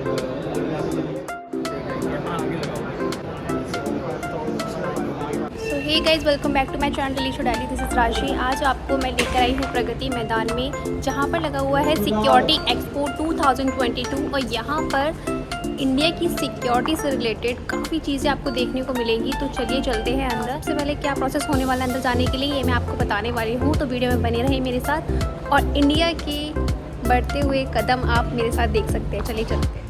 Hey guys, welcome back to my channel दिलीशो daily. This is Rashi. आज आपको मैं लेकर आई हूँ प्रगति मैदान में, जहाँ पर लगा हुआ है सिक्योरिटी एक्सपो 2022 और यहाँ पर इंडिया की सिक्योरिटी से रिलेटेड काफ़ी चीज़ें आपको देखने को मिलेंगी। तो चलिए चलते हैं अंदर। सबसे पहले क्या प्रोसेस होने वाला है अंदर जाने के लिए, ये मैं आपको बताने वाली हूँ, तो वीडियो में बने रहे मेरे साथ और इंडिया के बढ़ते हुए कदम आप मेरे साथ देख सकते हैं। चलिए चलते हैं।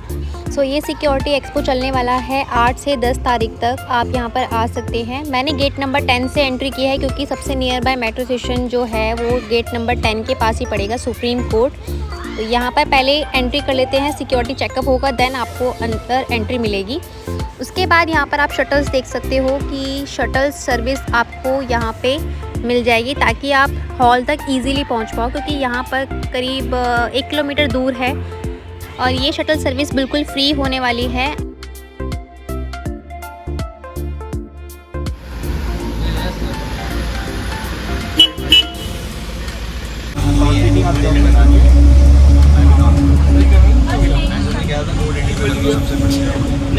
सो ये सिक्योरिटी एक्सपो चलने वाला है 8 से 10 तारीख तक। आप यहाँ पर आ सकते हैं। मैंने गेट नंबर 10 से एंट्री की है क्योंकि सबसे नियर बाय मेट्रो स्टेशन जो है वो गेट नंबर 10 के पास ही पड़ेगा, सुप्रीम कोर्ट। तो यहाँ पर पहले एंट्री कर लेते हैं, सिक्योरिटी चेकअप होगा, देन आपको अंदर एंट्री मिलेगी। उसके बाद यहाँ पर आप शटल्स देख सकते हो कि शटल सर्विस आपको यहाँ पे मिल जाएगी ताकि आप हॉल तक ईज़िली पहुँच पाओ, क्योंकि यहाँ पर करीब 1 किलोमीटर दूर है और ये शटल सर्विस बिल्कुल फ्री होने वाली है।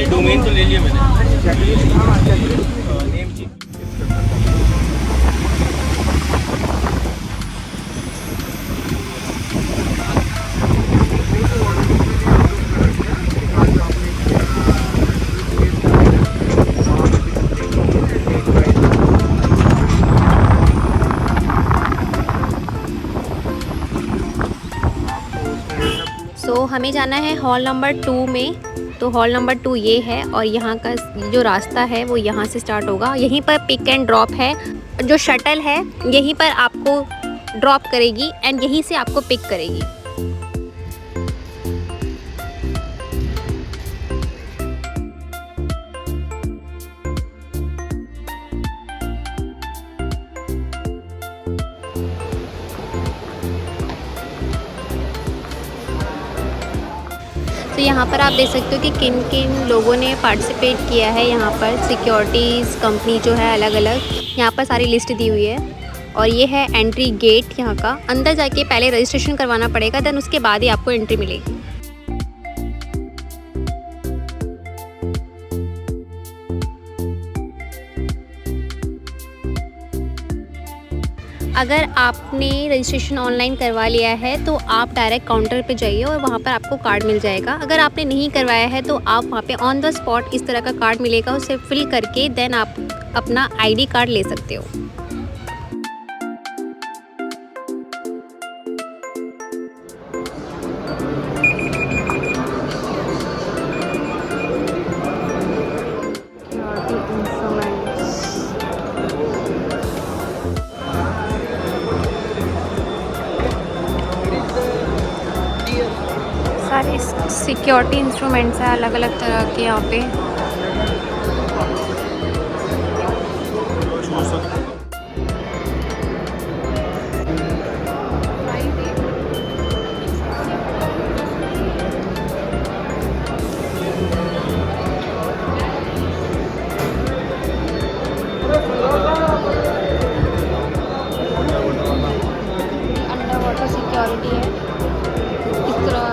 डोमेन तो ले लिया मैंने। सो हमें जाना है हॉल नंबर 2 में। तो हॉल नंबर 2 ये है और यहाँ का जो रास्ता है वो यहाँ से स्टार्ट होगा। यहीं पर पिक एंड ड्रॉप है, जो शटल है यहीं पर आपको ड्रॉप करेगी एंड यहीं से आपको पिक करेगी। तो यहाँ पर आप देख सकते हो कि किन किन लोगों ने पार्टिसिपेट किया है। यहाँ पर सिक्योरिटीज़ कंपनी जो है अलग अलग, यहाँ पर सारी लिस्ट दी हुई है और ये है एंट्री गेट यहाँ का। अंदर जाके पहले रजिस्ट्रेशन करवाना पड़ेगा, देन उसके बाद ही आपको एंट्री मिलेगी। अगर आपने रजिस्ट्रेशन ऑनलाइन करवा लिया है तो आप डायरेक्ट काउंटर पे जाइए और वहाँ पर आपको कार्ड मिल जाएगा। अगर आपने नहीं करवाया है तो आप वहाँ पे ऑन द स्पॉट इस तरह का कार्ड मिलेगा, उसे फिल करके देन आप अपना आईडी कार्ड ले सकते हो। सारे सिक्योरिटी इंस्ट्रूमेंट्स हैं अलग अलग तरह के यहाँ पे। अंडर वाटर सिक्योरिटी है इस तरह।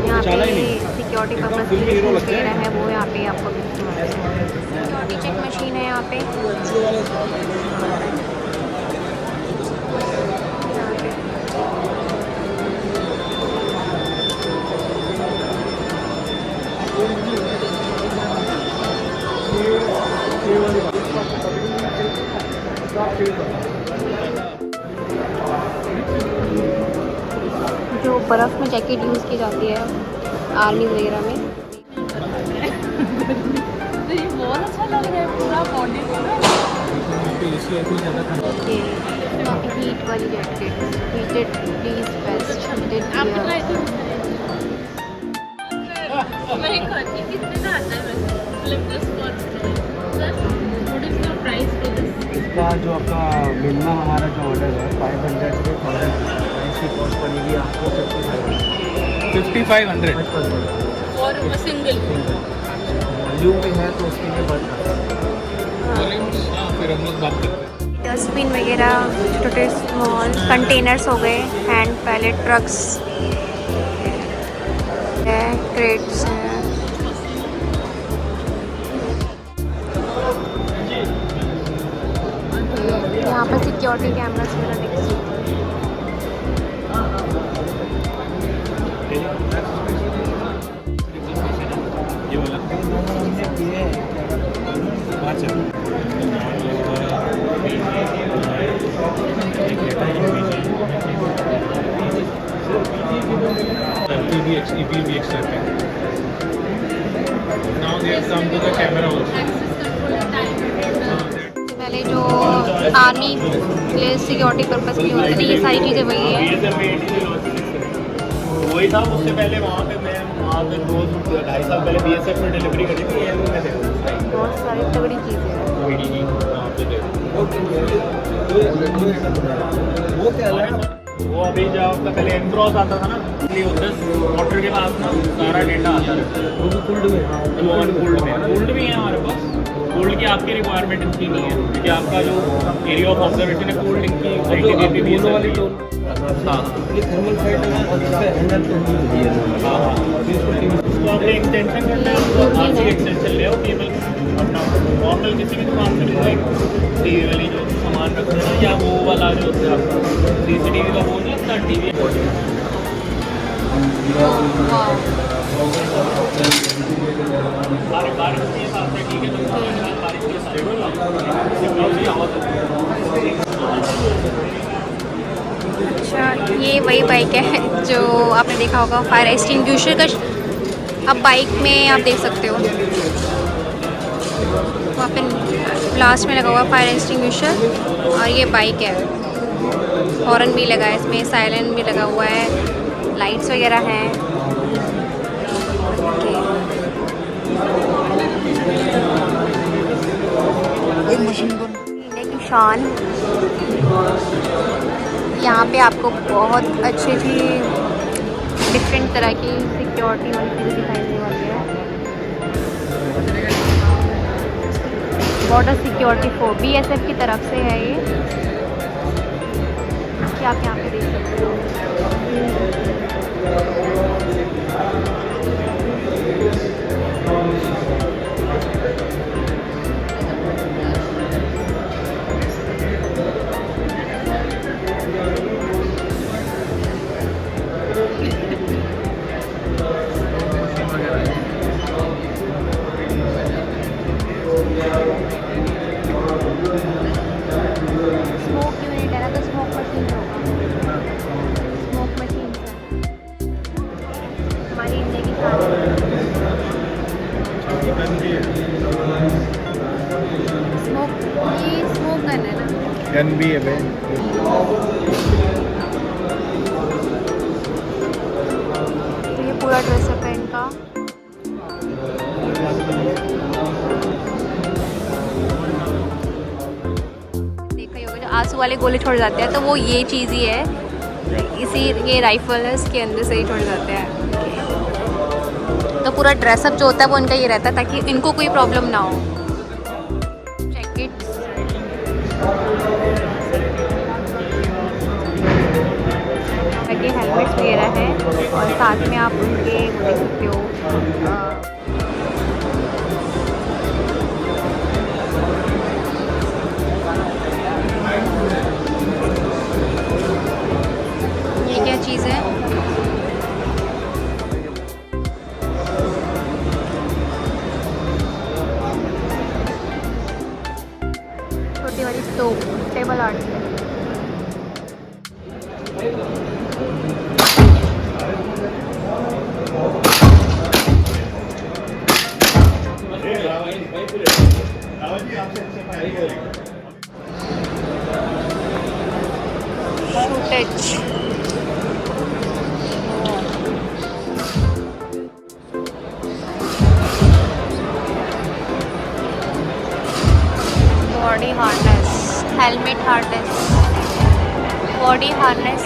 यहाँ पे सिक्योरिटी पर्पस के लिए जो चेयर है वो यहाँ पे आपको सिक्योरिटी चेक मशीन है यहाँ पे। जो बर्फ़ में जैकेट यूज़ की जाती है आर्मी वगैरह में। तो ये बहुत अच्छा लग रहा है, पूरा बॉडी हीट वाली jacket, heated please best heated. मैं करती कितने का आता है मतलब just what is the price for this? इसका जो आपका मिनिमम हमारा जो ऑर्डर है 500 से 1000 इसकी कॉस्ट पड़ेगी आपको 5500 और सिंगल वॉल्यूम भी है तो उसके लिए बढ़ जाता है। फिर हम लोग बात करते हैं। डस्टबिन वगैरह, छोटे स्मॉल कंटेनर्स हो गए, हैंड पैलेट ट्रक्स है, क्रेट्स हैं। यहाँ पर सिक्योरिटी कैमरास वगैरह देख सकते हैं। ये वाला Now they have come to the camera also. पहले जो आर्मी के लिए सिक्योरिटी पर्पस की होती थी, ये सारी चीज़ें वही हैं। वही था उससे पहले वहाँ पे मैं वहाँ पे 2-2.5 साल पहले BSF में डिलीवरी करी थी ये मैं देखा बहुत सारी तगड़ी चीज़ें हैं। वहाँ पे वो अभी जब आपका पहले एनक्रॉस आता था ना ये उधर वाटर के पास ना सारा डेटा आता है वो भी कूल्ड में है हमारे पास। कूल्ड की आपकी रिक्वायरमेंट इतनी नहीं है क्योंकि आपका जो एरिया ऑफ ऑब्जर्वेशन है कूल्ड की आईटीबीपी भी है वाली टोन। हाँ ये थर्मल साइड है और इसका हैंडल तो नहीं है। हाँ उसको आपने एक्सटेंशन करना है तो आरसी एक्सटेंशन ले आओ केबल अपना नॉर्मल किसी भी दुकान से मिल जाएगी। टीवी वाली जो सामान रखते हैं या वो वाला जो CCTV का वो नहीं लगता टीवी बारिश के हिसाब से ठीक है तो बारिश के हिसाब से अच्छा, ये वही बाइक है जो आपने देखा होगा, फायर एक्सटिंग्विशर का अब बाइक में आप देख सकते हो वहाँ पे लास्ट में लगा हुआ फायर एक्सटिंग्विशर। और ये बाइक है, हॉर्न भी लगा है इसमें, साइलेंट भी लगा हुआ है, लाइट्स वगैरह हैं। इंडिया की शान। यहाँ पे आपको बहुत अच्छी डिफरेंट तरह की सिक्योरिटी वाली चीज़ें दिखाई देने वाली है। बॉर्डर सिक्योरिटी फोर्स BSF की तरफ से है ये, कि आप यहाँ पे देख सकते हो। स्मोक यूनिट है ना, तो स्मोक मशीन होगा, स्मोक मशीन हमारी इंडिया की स्मोक, ये स्मोक गन है ना, गन भी है बहन। तो ये पूरा ड्रेसअप है इनका। देखा ही होगा जो आंसू वाले गोले छोड़ जाते हैं, तो वो ये चीज़ ही है, इसी ये राइफल है, इसके अंदर से ही छोड़ जाते हैं। तो पूरा ड्रेसअप जो होता है वो इनका ये रहता है ताकि इनको कोई प्रॉब्लम ना हो। जैकेट्स, के हेलमेट्स वगैरह है, और साथ में आप उनके वो देख सकते हो ये क्या चीज़ है। छोटी वाली स्टोव, टेबल आर्ट है। Touch body harness, helmet harness, body harness.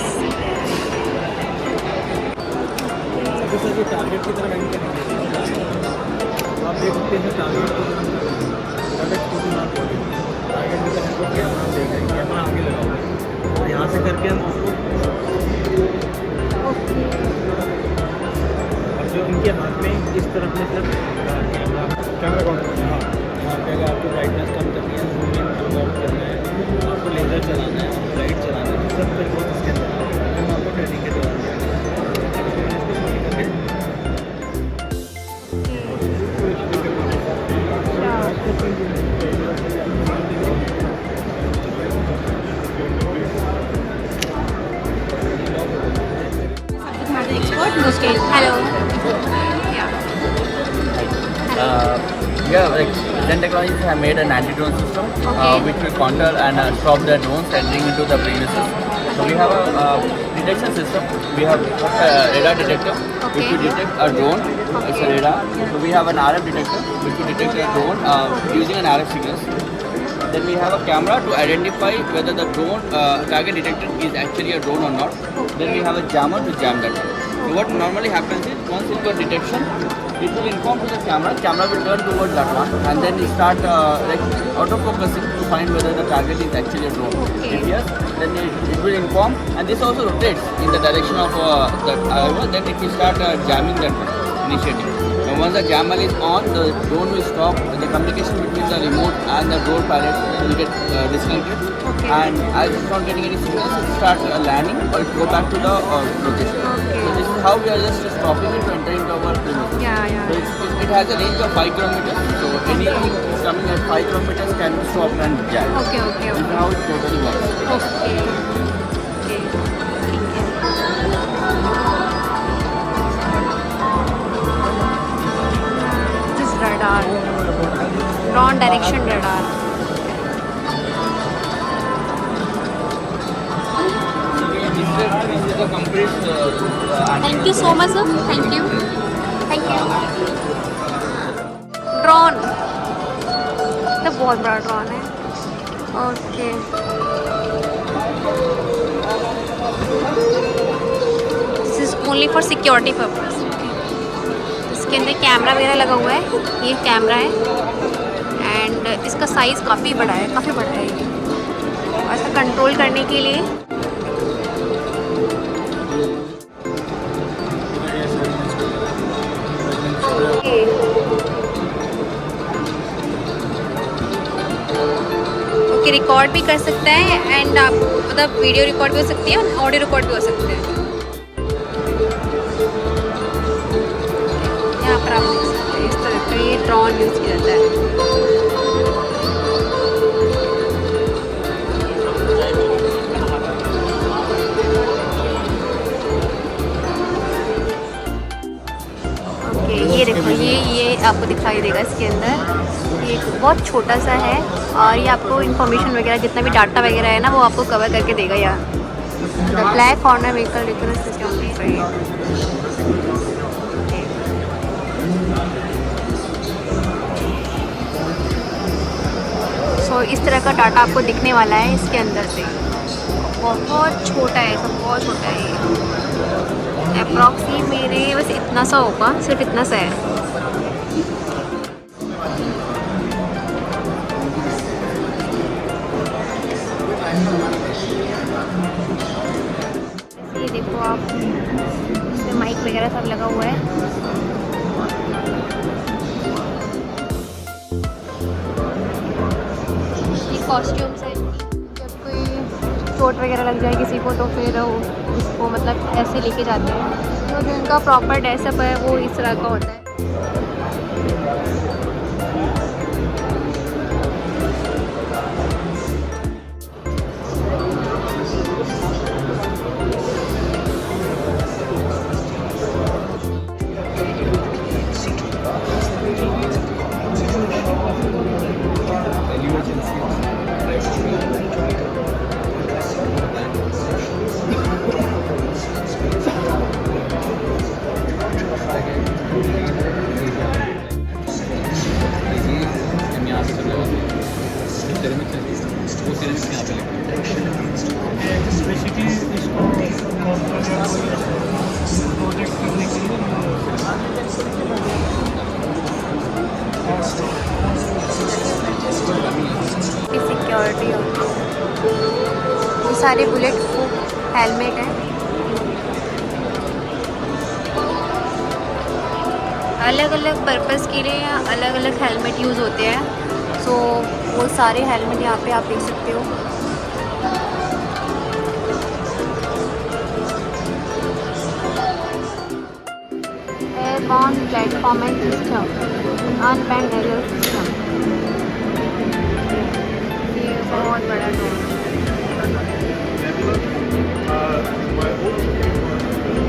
Target की तरह एंड आप देख सकते हैं टारगेट टारगेट इसके हम उसको और जो इनके हाथ में इस तरफ मतलब कैमरा काउंटर हाँ यहाँ पे अगर आपको ब्राइटनेस कम करनी है जूम इन जूम आउट करना है आपको लेज़र चलाना है लाइट चलाना है सब तरीके इसके अंदर हम आपको ट्रेनिंग के दौरान Hello. Yeah, like Zen Technologies have made an anti-drone system Okay. which will counter and stop the drones entering into the premises. So we have a detection system. We have a radar detector which will detect a drone. It's a radar. So we have an RF detector which will detect a drone using an RF signals. Then we have a camera to identify whether the drone target detected is actually a drone or not. Then we have a jammer to jam that. So what normally happens is once it got detection, it will inform to the camera. Camera will turn towards that one, and then it start like auto focusing to find whether the target is actually a drone. Okay. If yes, then it will inform, and this also rotates in the direction of the then it will start jamming that initiative. And once the jammer is on, the drone will stop. The communication between the remote and the drone pilot will get disconnected. Okay. And as it's not getting any signals, it start landing or it go back to the location. Okay. So this is how we are just stopping it to enter into our premises. Yeah. So it has a range of 5 kilometers. So anything coming at 5 kilometers can stop and jam. Okay. This is how it totally works. Okay. This is radar. Drone direction radar. This is the complete. Thank you so much, sir. Thank you. Thank you. Drone तो बहुत बड़ा drone है. Okay. This is only for security purpose. इसके अंदर camera वगैरह लगा हुआ है. ये कैमरा है एंड इसका साइज़ काफ़ी बड़ा है. ये और इसका कंट्रोल करने के लिए ओके रिकॉर्ड भी कर सकता है एंड आप मतलब वीडियो रिकॉर्ड भी हो सकती है और ऑडियो रिकॉर्ड भी हो सकते हैं. यहाँ पर आप देख सकते हैं इस तरह का ये ड्रोन यूज़ किया जाता है. ये देखो ये आपको दिखाई देगा इसके अंदर. ये बहुत छोटा सा है और ये आपको इन्फॉर्मेशन वगैरह जितना भी डाटा वगैरह है ना वो आपको कवर करके देगा. यार the black corner vehicle record system so इस तरह का डाटा आपको दिखने वाला है इसके अंदर से. बहुत छोटा है सब, बहुत छोटा है. अप्रॉक्सी मेरे बस इतना सा होगा, सिर्फ इतना सा है. ये देखो आप इसमें माइक वगैरह सब लगा हुआ है. ये कॉस्ट्यूम्स है. जब कोई चोट वगैरह लग जाए किसी को तो फिर उसको मतलब ऐसे लेके जाते हैं. तो जो इनका प्रॉपर ड्रेसअप है वो इस तरह का होता है. सिक्योरिटी होती है. ये सारे बुलेट हेलमेट है। अलग अलग पर्पस के लिए अलग अलग हेलमेट यूज़ होते हैं। सो वो सारे हेलमेट यहाँ पे आप देख सकते हो। Airborne platform system, unmanned aerial system. ये बहुत बड़ा ड्रोन है।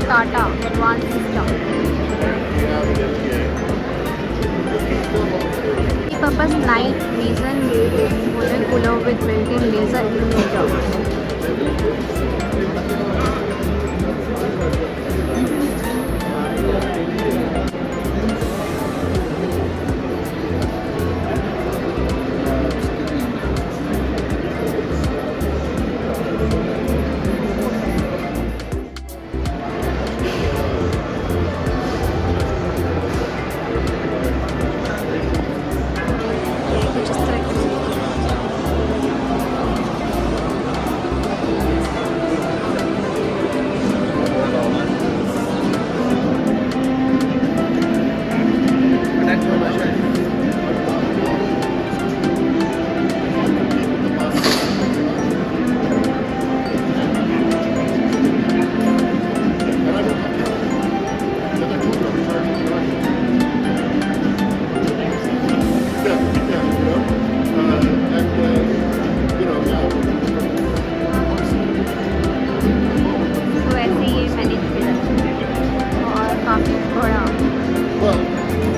Tata advance system. Purpose night vision motor cooler with built-in laser illuminator.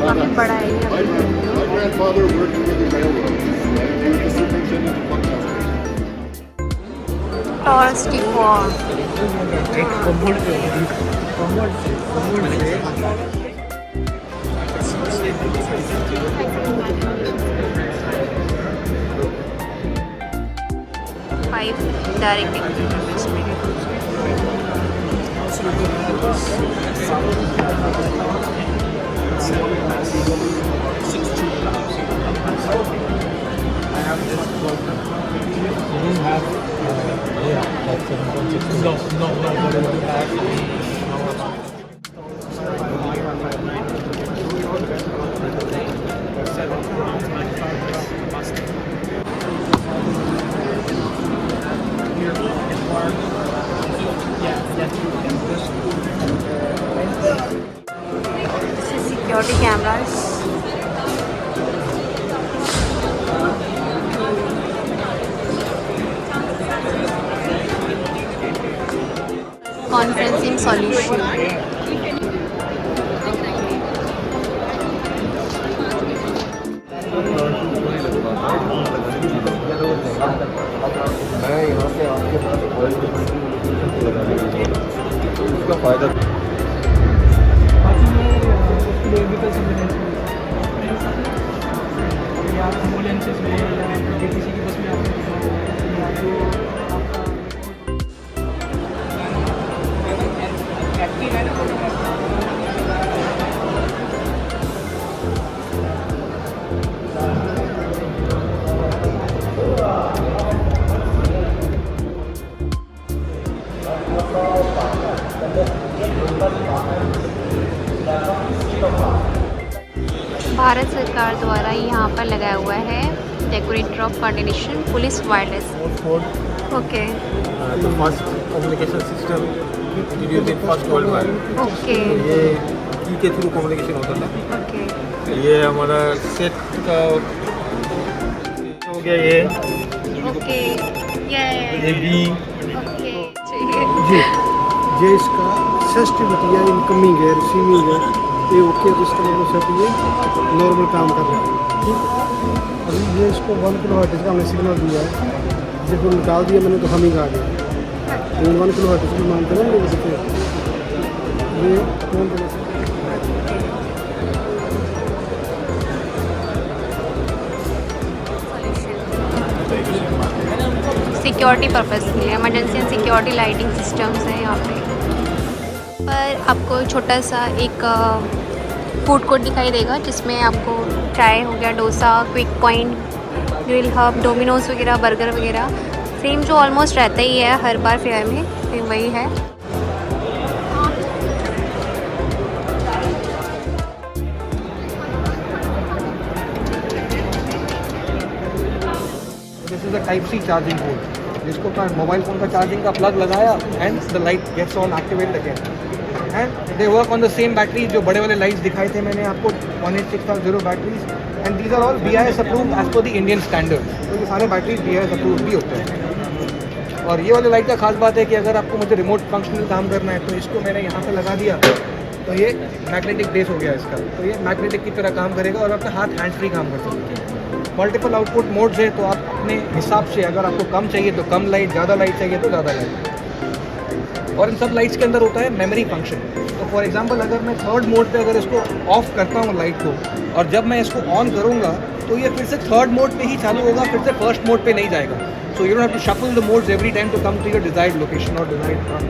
काफ़ी बड़ा है ये। My grandfather worked for the railroad. He was the superintendent of Bucktown. टॉर्स टी4 5 direct security cameras. Conferencing solution. उसका फायदा एम्बुलेंसेस में या डीटीसी की बस में भारत सरकार द्वारा यहाँ पर लगाया हुआ है decorator of coordination police wireless. Okay The first communication system introduced in first world war. Okay ये की के थ्रू कम्युनिकेशन होता था। ओके ये हमारा सेट का हो गया ये ओके ये बी ओके ये इसका सेंसिटिविटी है, इनकमिंग है, रिसीविंग है, ये ओके तो इसका मतलब सब ये नॉर्मल काम कर रहा है। ठीक, अभी ये इसको 1 किलोहर्ट्ज़ का हमने सिग्नल दिया है, जब वो निकाल दिया मैंने तो हमिंग आ गया। तो 1 किलोहर्ट्ज़ की मानते हैं ना देखते ये कौन बना सिक्योरिटी पर्पस के लिए emergency and security lighting systems हैं यहाँ पे। पर आपको छोटा सा एक फूड कोर्ट दिखाई देगा जिसमें आपको चाय हो गया, dosa, quick point, grill hub, Domino's वगैरह, बर्गर वगैरह थीम जो ऑलमोस्ट रहता ही है हर बार फेयर में, थीम वही है। This is a type C charging port, जिसको अपना मोबाइल फ़ोन का चार्जिंग का प्लग लगाया and the light gets on activated again and they work on the same battery. जो बड़े वाले लाइट्स दिखाए थे मैंने आपको 18650 batteries and these are all BIS approved as per the Indian standard. तो ये सारे बैटरीज BIS अप्रूव्ड भी होते हैं। और ये वाले लाइट का खास बात है कि अगर आपको मुझे रिमोट फंक्शनल काम करना है तो इसको मैंने यहाँ पे लगा दिया तो ये मैग्नेटिक बेस हो गया इसका, तो ये मैग्नेटिक की तरह काम करेगा और अपना हाथ हैंड्स फ्री काम कर सकते हैं। मल्टीपल आउटपुट मोड्स है, तो आप अपने हिसाब से अगर आपको कम चाहिए तो कम लाइट, ज़्यादा लाइट चाहिए तो ज़्यादा लाइट। और इन सब लाइट्स के अंदर होता है मेमोरी फंक्शन। तो फॉर एग्जांपल अगर मैं थर्ड मोड पे अगर इसको ऑफ करता हूँ लाइट को और जब मैं इसको ऑन करूँगा तो ये फिर से थर्ड मोड पे ही चालू होगा, फिर से फर्स्ट मोड पे नहीं जाएगा। So you don't have to shuffle the modes every time to come to your desired location और डिजायर्ड टाइम।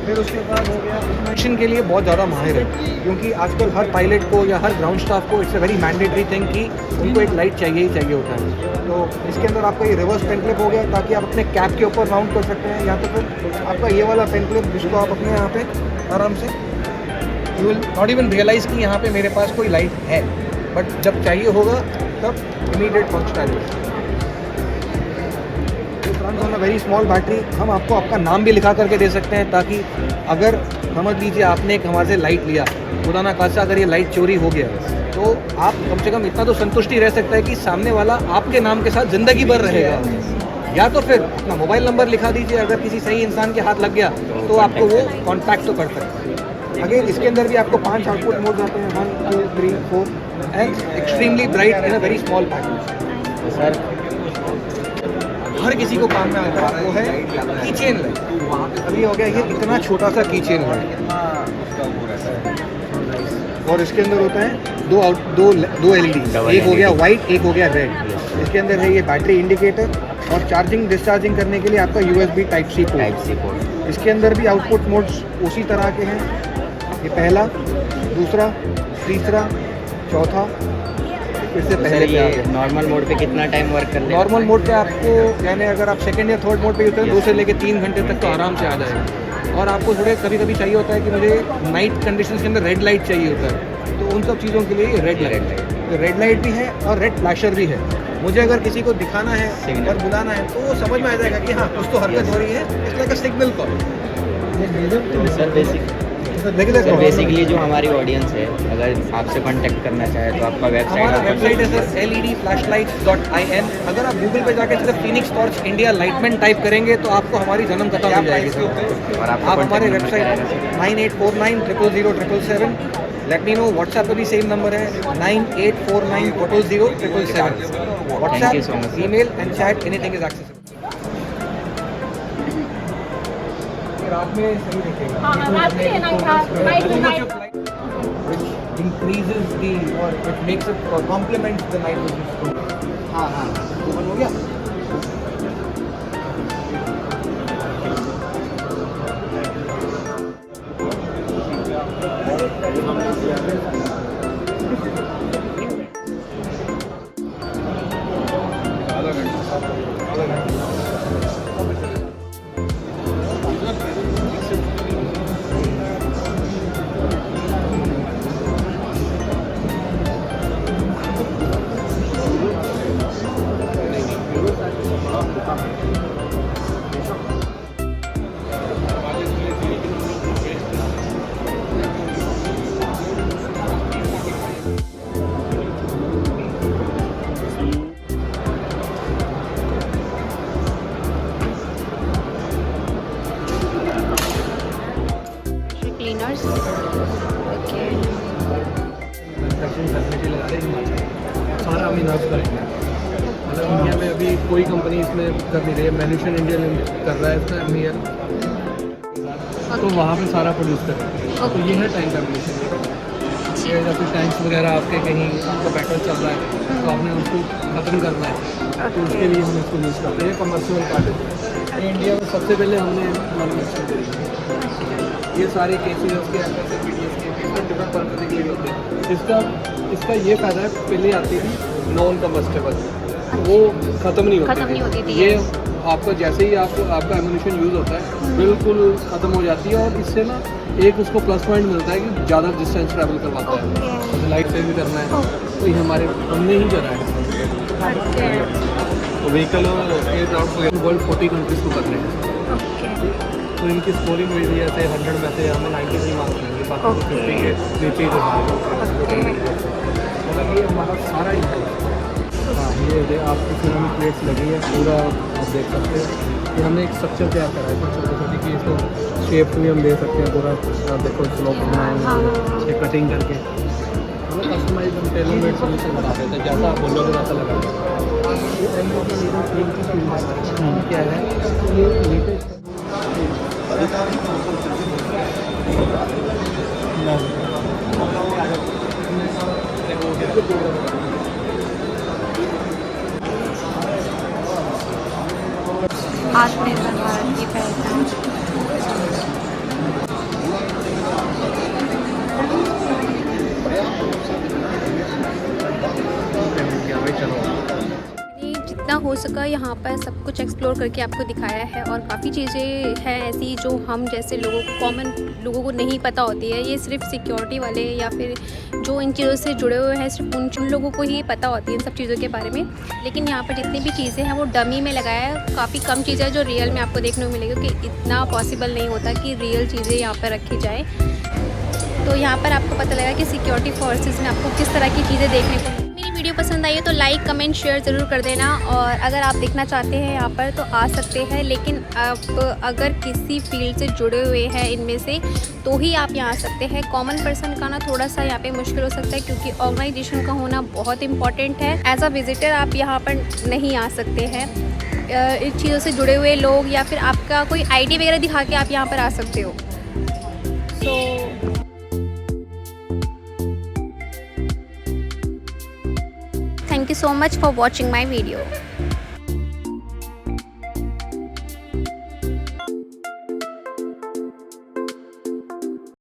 फिर उसके बाद हो गया मिशन के लिए बहुत ज़्यादा माहिर है, क्योंकि आजकल हर पायलट को या हर ग्राउंड स्टाफ को it's a very mandatory thing कि उनको एक लाइट चाहिए ही चाहिए होता है। तो इसके अंदर आपका ये रिवर्स पेन क्लिप हो गया ताकि आप अपने कैप के ऊपर माउंट कर सकते हैं, या तो फिर आपका ये वाला पेन क्लिप जिसको आप अपने यहाँ पे आराम से you will not even realise कि यहाँ पे मेरे पास कोई लाइट है, बट जब चाहिए होगा तब immediate functionality. On a very small battery. हम आपको आपका नाम भी लिखा करके दे सकते हैं ताकि अगर समझ लीजिए आपने एक हमारे से लाइट लिया, खुदा ना खासा अगर ये लाइट चोरी हो गया तो आप कम से कम इतना तो संतुष्टि रह सकता है कि सामने वाला आपके नाम के साथ ज़िंदगी भर रहेगा। या तो फिर अपना मोबाइल नंबर लिखा दीजिए, अगर किसी सही इंसान के हाथ लग गया तो आपको वो कॉन्टैक्ट तो कर सकते हैं। अगेन इसके अंदर भी आपको 5 आउटपुट मोड्स आते हैं, 1 2 3 4 and extremely bright in a very small package. Sir हर किसी को काम में आता है वो है की चेन लाइट। अभी हो गया ये इतना छोटा सा की चेन लाइट, और इसके अंदर होता है दो LED, एक हो गया वाइट एक हो गया रेड। इसके अंदर है ये बैटरी इंडिकेटर और चार्जिंग डिस्चार्जिंग करने के लिए आपका USB टाइप सी पोर्ट। इसके अंदर भी आउटपुट मोड्स उसी तरह के हैं, ये पहला, दूसरा, तीसरा, चौथा, फिर से पहले पे नॉर्मल मोड पे कितना टाइम वर्क कर लेगा? नॉर्मल मोड पे आपको यानी अगर आप सेकंड या थर्ड मोड पे यूज़ करें 2 से लेकर 3 घंटे तक तो आराम से आ जाएगा। और आपको थोड़े कभी कभी चाहिए होता है कि मुझे नाइट कंडीशन के अंदर रेड लाइट चाहिए होता है, तो उन सब चीज़ों के लिए रेड लाइट भी है और रेड फ्लैशर भी है। मुझे अगर किसी को दिखाना है और बुलाना है तो वो समझ में आ जाएगा कि हाँ कुछ तो हरकत हो रही है, इसलिए का सिग्नल कॉल। सर बेसिकली जो हमारी ऑडियंस है अगर आपसे कांटेक्ट करना चाहे तो आपका हमारा वेबसाइट है सर ledflashlights.in। अगर आप गूगल पे जाके सिर्फ Phoenix torch India lightman type करेंगे तो आपको हमारी जन्म कथा मिल जाएगी सर। और आप हमारे website 9849000777। Let me know. WhatsApp पे भी सेम नंबर है 9849000777। WhatsApp, email and chat, anything is accessible. रात में सही दिखेगा। रात में night which increases the or it makes it complements the night vision scope। हाँ ओपन हो गया। Cleaners okay. सारा हम इनाफ करेंगे। मतलब इंडिया में अभी कोई कंपनी इसमें कर नहीं रही है, मैन्यूशन इंडिया कर रहा है इसमें MEL, तो वहाँ पे सारा प्रोड्यूस करेंगे। तो ये है टैंक एमिनेशन। ये जैसे टैंक्स वगैरह आपके कहीं आपका पेट्रोल चल रहा है तो आपने उसको ख़त्म करना है, तो उसके लिए हम इसको यूज़ करते हैं। कमर्शियल कार्ड ये इंडिया में सबसे पहले हमने मैन्युफैक्चर करी है। ये सारे केसेस के FS PDS के डिफरेंट पर्पज के लिए होते हैं। इसका ये फ़ायदा है, पहले आती थी नॉन कम्बस्टेबल, वो ख़त्म नहीं होती खत्म नहीं होती थी ये आपको जैसे ही आपका एमुनिशन यूज़ होता है बिल्कुल ख़त्म हो जाती है। और इससे ना एक उसको प्लस पॉइंट मिलता है कि ज़्यादा डिस्टेंस ट्रैवल करवाता है, लाइट से भी करना है तो ये हमारे हमने ही करा है। तो व्हीकल और एयरक्राफ्ट वर्ल्ड 40 कंट्रीज़ को कर रहे हैं। तो इनकी स्कोरिंग हुई है ऐसे 100 में से हमें 93 मार्क्स मिलेंगे, बाकी 50 के नीचे ही मतलब ये हमारा सारा ही है। हाँ ये आपकी सिरेमिक प्लेट्स लगी है पूरा आप देख सकते हैं कि हमने एक स्ट्रक्चर तैयार करा है छोटे छोटे कि इसको शेप भी हम दे सकते हैं पूरा। आप देखो स्लोप बनाए ये कटिंग करके मतलब कस्टमाइज हम टेलर मेड सोल्यूशन बना देते हैं जैसा आप बोलोगे वैसा लगा। क्या है ये लेटेस्ट आत्मनिर्भर भारत की पहचान। जितना हो सका यहाँ पर सब कुछ एक्सप्लोर करके आपको दिखाया है और काफ़ी चीज़ें हैं ऐसी जो हम जैसे लोगों को कॉमन लोगों को नहीं पता होती है। ये सिर्फ सिक्योरिटी वाले या फिर जो इन चीज़ों से जुड़े हुए हैं सिर्फ उन लोगों को ही पता होती है इन सब चीज़ों के बारे में। लेकिन यहाँ पर जितनी भी चीज़ें हैं वो डमी में लगाया है। काफ़ी कम चीज़ें हैं जो रियल में आपको देखने को मिलेगी कि इतना पॉसिबल नहीं होता कि रियल चीज़ें यहाँ पर रखी जाए। तो यहाँ पर आपको पता लगा कि सिक्योरिटी फोर्सेस में आपको किस तरह की चीज़ें देखने को। मेरी वीडियो पसंद आई है तो लाइक कमेंट शेयर ज़रूर कर देना। और अगर आप देखना चाहते हैं यहाँ पर तो आ सकते हैं, लेकिन आप अगर किसी फील्ड से जुड़े हुए हैं इनमें से तो ही आप यहाँ आ सकते हैं। कॉमन पर्सन का ना थोड़ा सा यहाँ पे मुश्किल हो सकता है क्योंकि ऑर्गेनाइजेशन का होना बहुत इंपॉर्टेंट है। एज अ विजिटर आप यहाँ पर नहीं आ सकते हैं। इन चीज़ों से जुड़े हुए लोग या फिर आपका कोई ID वगैरह दिखा के आप यहाँ पर आ सकते हो। सो thank you so much for watching my video.